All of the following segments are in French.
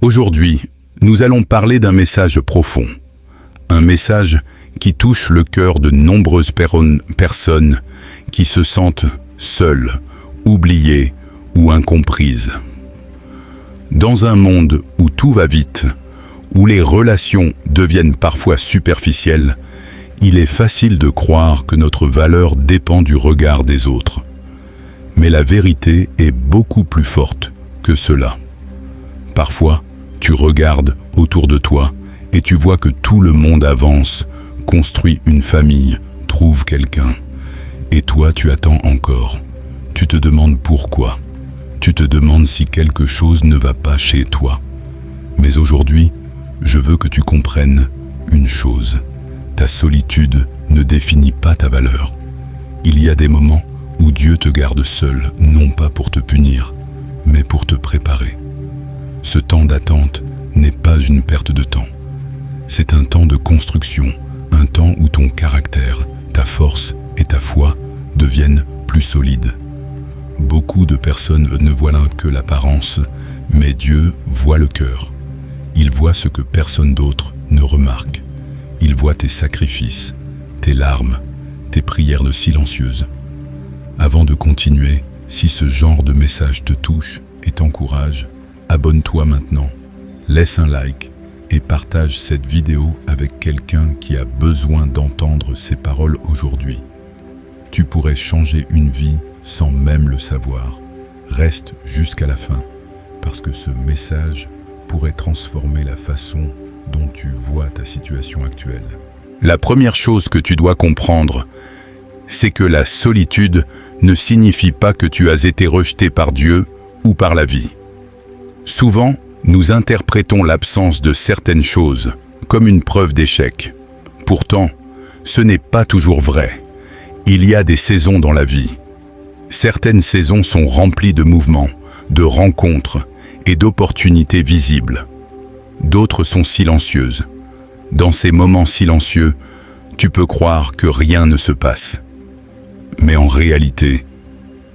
Aujourd'hui, nous allons parler d'un message profond. Un message qui touche le cœur de nombreuses personnes qui se sentent seules, oubliées ou incomprises. Dans un monde où tout va vite, où les relations deviennent parfois superficielles, il est facile de croire que notre valeur dépend du regard des autres. Mais la vérité est beaucoup plus forte que cela. Parfois, tu regardes autour de toi et tu vois que tout le monde avance, construit une famille, trouve quelqu'un. Et toi, tu attends encore. Tu te demandes pourquoi. Tu te demandes si quelque chose ne va pas chez toi. Mais aujourd'hui, je veux que tu comprennes une chose. Ta solitude ne définit pas ta valeur. Il y a des moments où Dieu te garde seul, non pas pour te punir, mais pour te préparer. Ce temps d'attente n'est pas une perte de temps. C'est un temps de construction, un temps où ton caractère, ta force et ta foi deviennent plus solides. Beaucoup de personnes ne voient que l'apparence, mais Dieu voit le cœur. Il voit ce que personne d'autre ne remarque. Il voit tes sacrifices, tes larmes, tes prières silencieuses. Avant de continuer, si ce genre de message te touche et t'encourage, abonne-toi maintenant, laisse un like et partage cette vidéo avec quelqu'un qui a besoin d'entendre ces paroles aujourd'hui. Tu pourrais changer une vie sans même le savoir. Reste jusqu'à la fin, parce que ce message pourrait transformer la façon dont tu vois ta situation actuelle. La première chose que tu dois comprendre, c'est que la solitude ne signifie pas que tu as été rejeté par Dieu ou par la vie. Souvent, nous interprétons l'absence de certaines choses comme une preuve d'échec. Pourtant, ce n'est pas toujours vrai. Il y a des saisons dans la vie. Certaines saisons sont remplies de mouvements, de rencontres et d'opportunités visibles. D'autres sont silencieuses. Dans ces moments silencieux, tu peux croire que rien ne se passe. Mais en réalité,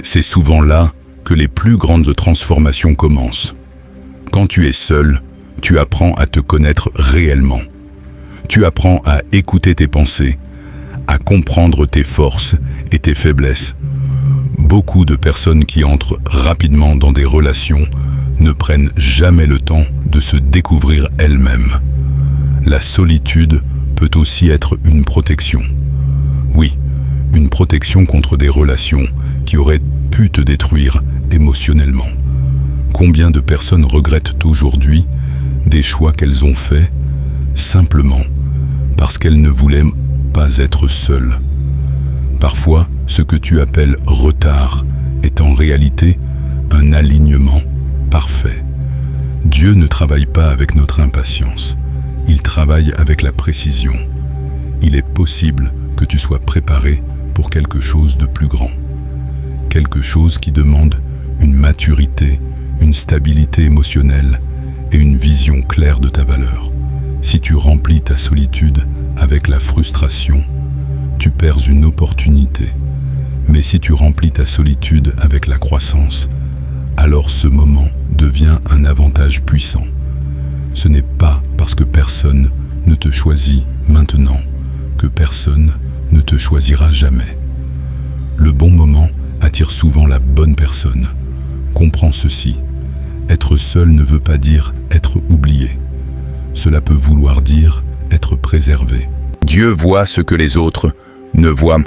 c'est souvent là que les plus grandes transformations commencent. Quand tu es seul, tu apprends à te connaître réellement. Tu apprends à écouter tes pensées, à comprendre tes forces et tes faiblesses. Beaucoup de personnes qui entrent rapidement dans des relations ne prennent jamais le temps de se découvrir elles-mêmes. La solitude peut aussi être une protection. Oui, une protection contre des relations qui auraient pu te détruire émotionnellement. Combien de personnes regrettent aujourd'hui des choix qu'elles ont faits simplement parce qu'elles ne voulaient pas être seules. Parfois, ce que tu appelles retard est en réalité un alignement parfait. Dieu ne travaille pas avec notre impatience, il travaille avec la précision. Il est possible que tu sois préparé pour quelque chose de plus grand. Quelque chose qui demande une maturité, une stabilité émotionnelle et une vision claire de ta valeur. Si tu remplis ta solitude avec la frustration, tu perds une opportunité. Mais si tu remplis ta solitude avec la croissance, alors ce moment devient un avantage puissant. Ce n'est pas parce que personne ne te choisit maintenant que personne ne te choisira jamais. Le bon moment attire souvent la bonne personne. Comprends ceci. Être seul ne veut pas dire être oublié. Cela peut vouloir dire être préservé. Dieu voit ce que les autres ne voient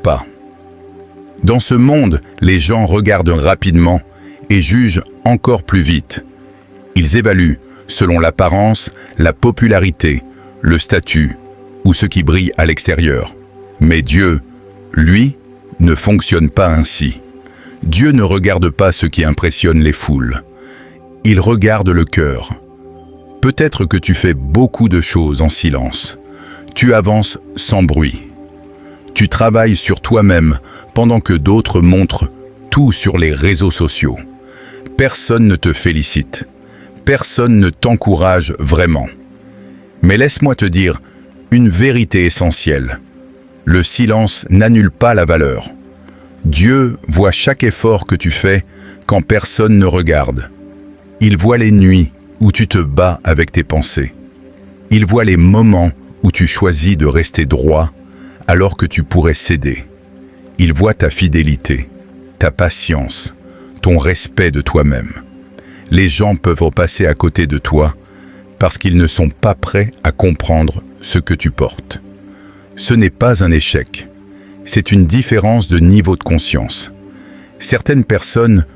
pas. Dans ce monde, les gens regardent rapidement et jugent encore plus vite. Ils évaluent selon l'apparence, la popularité, le statut ou ce qui brille à l'extérieur. Mais Dieu, lui, ne fonctionne pas ainsi. Dieu ne regarde pas ce qui impressionne les foules. Il regarde le cœur. Peut-être que tu fais beaucoup de choses en silence. Tu avances sans bruit. Tu travailles sur toi-même pendant que d'autres montrent tout sur les réseaux sociaux. Personne ne te félicite. Personne ne t'encourage vraiment. Mais laisse-moi te dire une vérité essentielle. Le silence n'annule pas la valeur. Dieu voit chaque effort que tu fais quand personne ne regarde. Il voit les nuits, où tu te bats avec tes pensées. Il voit les moments où tu choisis de rester droit alors que tu pourrais céder. Il voit ta fidélité, ta patience, ton respect de toi-même. Les gens peuvent repasser à côté de toi parce qu'ils ne sont pas prêts à comprendre ce que tu portes. Ce n'est pas un échec, c'est une différence de niveau de conscience. Certaines personnes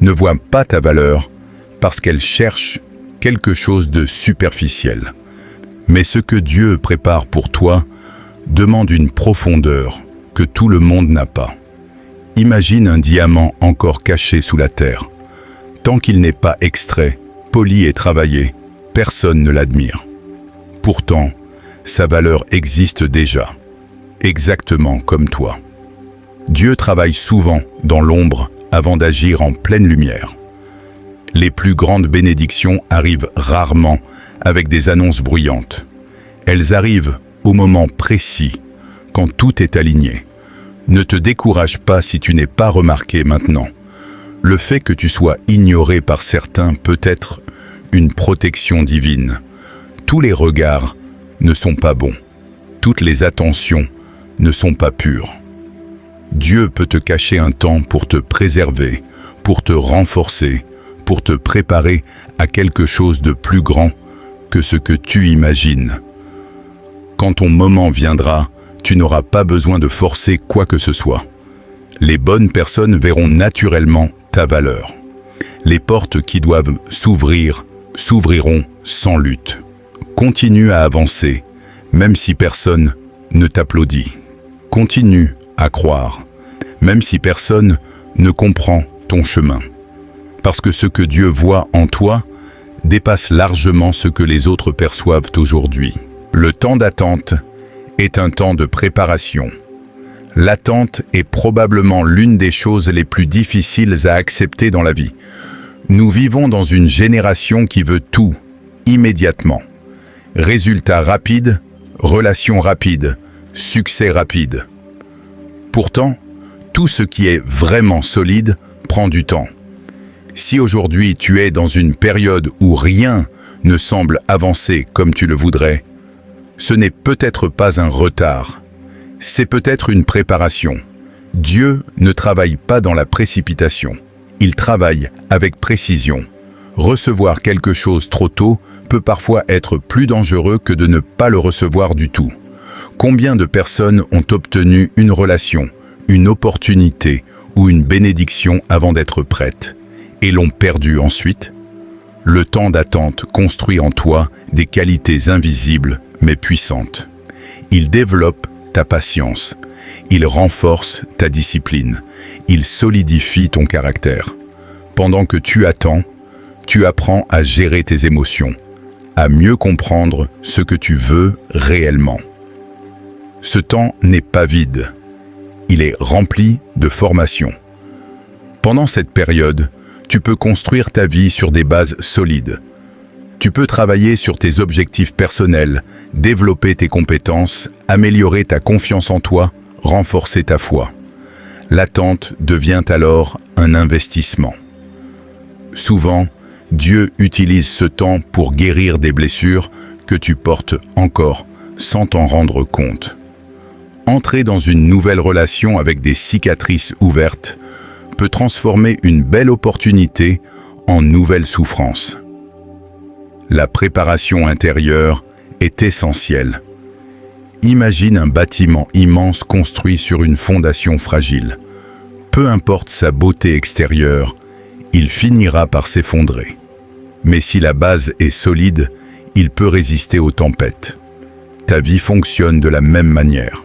ne voient pas ta valeur parce qu'elles cherchent quelque chose de superficiel. Mais ce que Dieu prépare pour toi demande une profondeur que tout le monde n'a pas. Imagine un diamant encore caché sous la terre. Tant qu'il n'est pas extrait, poli et travaillé, personne ne l'admire. Pourtant, sa valeur existe déjà, exactement comme toi. Dieu travaille souvent dans l'ombre avant d'agir en pleine lumière. Les plus grandes bénédictions arrivent rarement avec des annonces bruyantes. Elles arrivent au moment précis, quand tout est aligné. Ne te décourage pas si tu n'es pas remarqué maintenant. Le fait que tu sois ignoré par certains peut être une protection divine. Tous les regards ne sont pas bons. Toutes les attentions ne sont pas pures. Dieu peut te cacher un temps pour te préserver, pour te renforcer, pour te préparer à quelque chose de plus grand que ce que tu imagines. Quand ton moment viendra, tu n'auras pas besoin de forcer quoi que ce soit. Les bonnes personnes verront naturellement ta valeur. Les portes qui doivent s'ouvrir, s'ouvriront sans lutte. Continue à avancer, même si personne ne t'applaudit. Continue à croire, même si personne ne comprend ton chemin. Parce que ce que Dieu voit en toi dépasse largement ce que les autres perçoivent aujourd'hui. Le temps d'attente est un temps de préparation. L'attente est probablement l'une des choses les plus difficiles à accepter dans la vie. Nous vivons dans une génération qui veut tout, immédiatement. Résultats rapides, relations rapides, succès rapide. Pourtant, tout ce qui est vraiment solide prend du temps. Si aujourd'hui tu es dans une période où rien ne semble avancer comme tu le voudrais, ce n'est peut-être pas un retard, c'est peut-être une préparation. Dieu ne travaille pas dans la précipitation, il travaille avec précision. Recevoir quelque chose trop tôt peut parfois être plus dangereux que de ne pas le recevoir du tout. Combien de personnes ont obtenu une relation, une opportunité ou une bénédiction avant d'être prêtes et l'ont perdue ensuite? Le temps d'attente construit en toi des qualités invisibles mais puissantes. Il développe ta patience, il renforce ta discipline, il solidifie ton caractère. Pendant que tu attends, tu apprends à gérer tes émotions, à mieux comprendre ce que tu veux réellement. Ce temps n'est pas vide, il est rempli de formation. Pendant cette période, tu peux construire ta vie sur des bases solides. Tu peux travailler sur tes objectifs personnels, développer tes compétences, améliorer ta confiance en toi, renforcer ta foi. L'attente devient alors un investissement. Souvent, Dieu utilise ce temps pour guérir des blessures que tu portes encore sans t'en rendre compte. Entrer dans une nouvelle relation avec des cicatrices ouvertes peut transformer une belle opportunité en nouvelle souffrance. La préparation intérieure est essentielle. Imagine un bâtiment immense construit sur une fondation fragile. Peu importe sa beauté extérieure, il finira par s'effondrer. Mais si la base est solide, il peut résister aux tempêtes. Ta vie fonctionne de la même manière.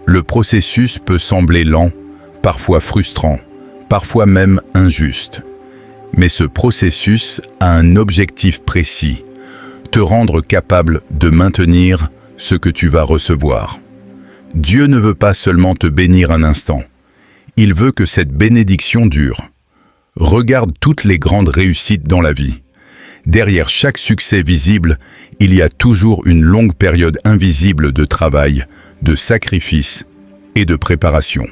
Le processus peut sembler lent, parfois frustrant, parfois même injuste. Mais ce processus a un objectif précis, te rendre capable de maintenir ce que tu vas recevoir. Dieu ne veut pas seulement te bénir un instant, il veut que cette bénédiction dure. Regarde toutes les grandes réussites dans la vie. Derrière chaque succès visible, il y a toujours une longue période invisible de travail, de sacrifice et de préparation.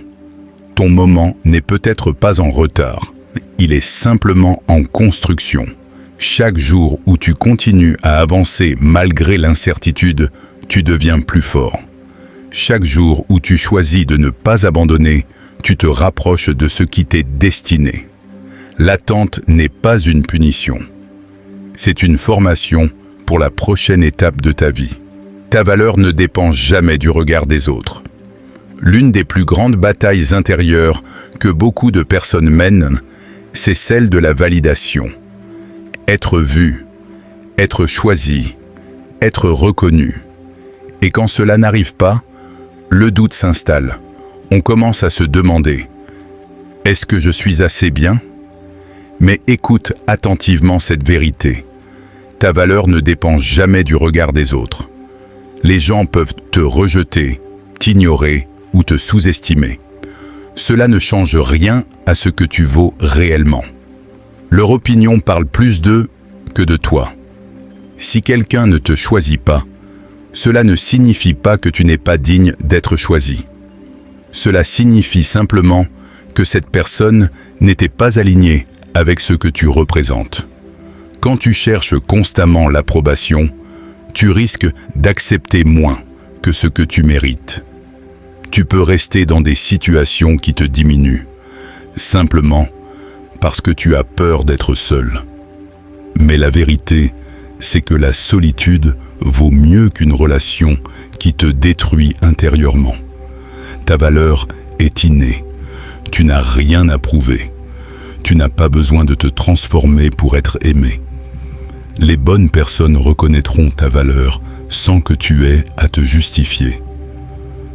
Ton moment n'est peut-être pas en retard. Il est simplement en construction. Chaque jour où tu continues à avancer malgré l'incertitude, tu deviens plus fort. Chaque jour où tu choisis de ne pas abandonner, tu te rapproches de ce qui t'est destiné. L'attente n'est pas une punition. C'est une formation pour la prochaine étape de ta vie. Ta valeur ne dépend jamais du regard des autres. L'une des plus grandes batailles intérieures que beaucoup de personnes mènent, c'est celle de la validation. Être vu, être choisi, être reconnu. Et quand cela n'arrive pas, le doute s'installe. On commence à se demander « Est-ce que je suis assez bien ?» Mais écoute attentivement cette vérité. Ta valeur ne dépend jamais du regard des autres. Les gens peuvent te rejeter, t'ignorer ou te sous-estimer. Cela ne change rien à ce que tu vaux réellement. Leur opinion parle plus d'eux que de toi. Si quelqu'un ne te choisit pas, cela ne signifie pas que tu n'es pas digne d'être choisi. Cela signifie simplement que cette personne n'était pas alignée avec ce que tu représentes. Quand tu cherches constamment l'approbation, tu risques d'accepter moins que ce que tu mérites. Tu peux rester dans des situations qui te diminuent, simplement parce que tu as peur d'être seul. Mais la vérité, c'est que la solitude vaut mieux qu'une relation qui te détruit intérieurement. Ta valeur est innée. Tu n'as rien à prouver. Tu n'as pas besoin de te transformer pour être aimé. Les bonnes personnes reconnaîtront ta valeur sans que tu aies à te justifier.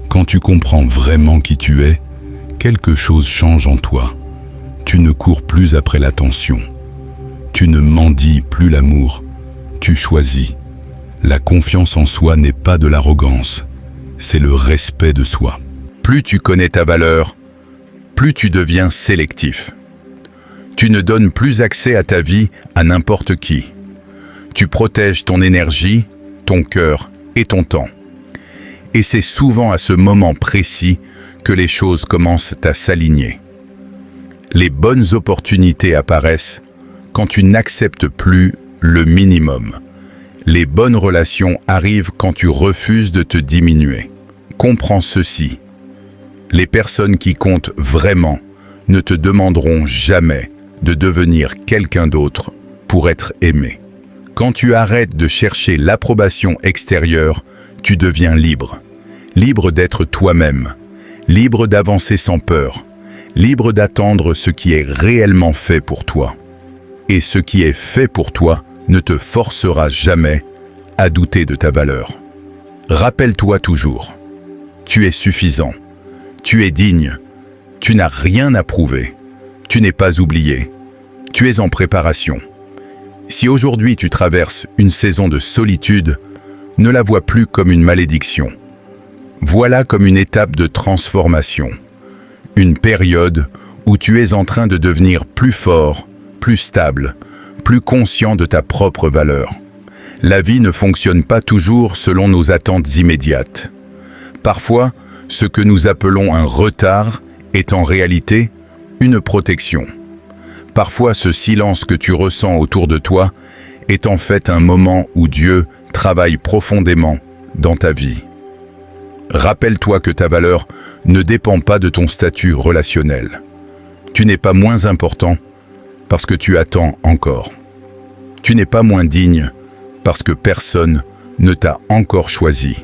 Quand tu comprends vraiment qui tu es, quelque chose change en toi. Tu ne cours plus après l'attention. Tu ne mendies plus l'amour. Tu choisis. La confiance en soi n'est pas de l'arrogance, c'est le respect de soi. Plus tu connais ta valeur, plus tu deviens sélectif. Tu ne donnes plus accès à ta vie à n'importe qui. Tu protèges ton énergie, ton cœur et ton temps. Et c'est souvent à ce moment précis que les choses commencent à s'aligner. Les bonnes opportunités apparaissent quand tu n'acceptes plus le minimum. Les bonnes relations arrivent quand tu refuses de te diminuer. Comprends ceci. Les personnes qui comptent vraiment ne te demanderont jamais de devenir quelqu'un d'autre pour être aimé. Quand tu arrêtes de chercher l'approbation extérieure, tu deviens libre. Libre d'être toi-même. Libre d'avancer sans peur. Libre d'attendre ce qui est réellement fait pour toi. Et ce qui est fait pour toi ne te forcera jamais à douter de ta valeur. Rappelle-toi toujours, tu es suffisant, tu es digne, tu n'as rien à prouver, tu n'es pas oublié, tu es en préparation. Si aujourd'hui tu traverses une saison de solitude, ne la vois plus comme une malédiction. Vois-la comme une étape de transformation, une période où tu es en train de devenir plus fort, plus stable, plus conscient de ta propre valeur. La vie ne fonctionne pas toujours selon nos attentes immédiates. Parfois, ce que nous appelons un retard est en réalité une protection. Parfois, ce silence que tu ressens autour de toi est en fait un moment où Dieu travaille profondément dans ta vie. Rappelle-toi que ta valeur ne dépend pas de ton statut relationnel. Tu n'es pas moins important parce que tu attends encore. Tu n'es pas moins digne parce que personne ne t'a encore choisi.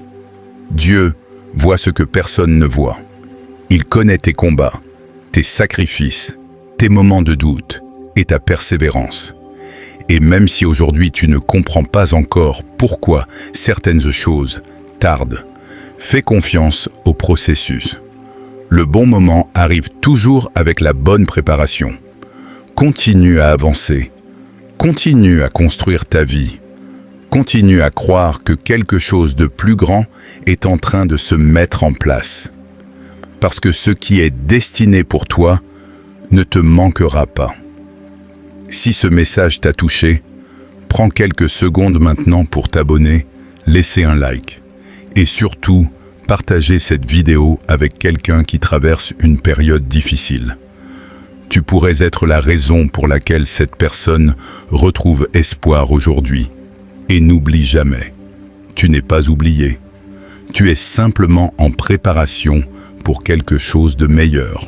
Dieu voit ce que personne ne voit. Il connaît tes combats, tes sacrifices, tes moments de doute et ta persévérance. Et même si aujourd'hui tu ne comprends pas encore pourquoi certaines choses tardent, fais confiance au processus. Le bon moment arrive toujours avec la bonne préparation. Continue à avancer. Continue à construire ta vie. Continue à croire que quelque chose de plus grand est en train de se mettre en place. Parce que ce qui est destiné pour toi ne te manquera pas. Si ce message t'a touché, prends quelques secondes maintenant pour t'abonner, laisser un like et surtout partager cette vidéo avec quelqu'un qui traverse une période difficile. Tu pourrais être la raison pour laquelle cette personne retrouve espoir aujourd'hui. Et n'oublie jamais, tu n'es pas oublié. Tu es simplement en préparation pour quelque chose de meilleur.